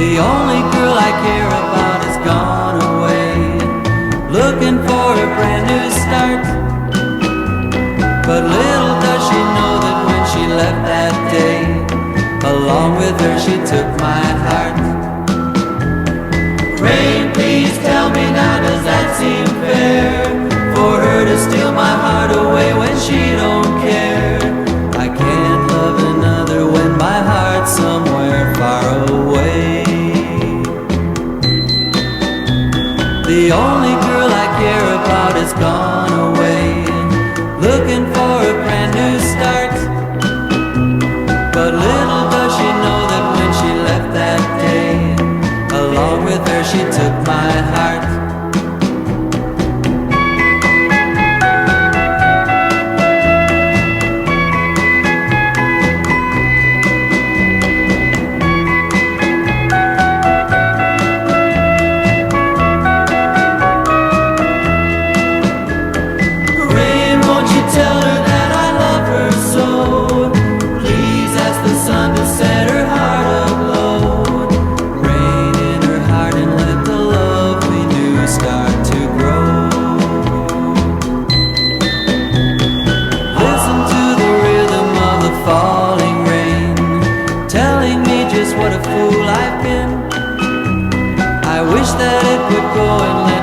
The only girl I care about has gone away, looking for a brand new start. But little does she know that when she left that day, along with her she took my heart. Rain, please tell me now, does that seem fair? For her to steal my heart away when she don't care. I can't love another when my heart's somewhere far away. The only girl I care about has gone away, looking for a brand new start. But little does she know that when she left that day, along with her she took my heart. What a fool I've been. I wish that it would go and let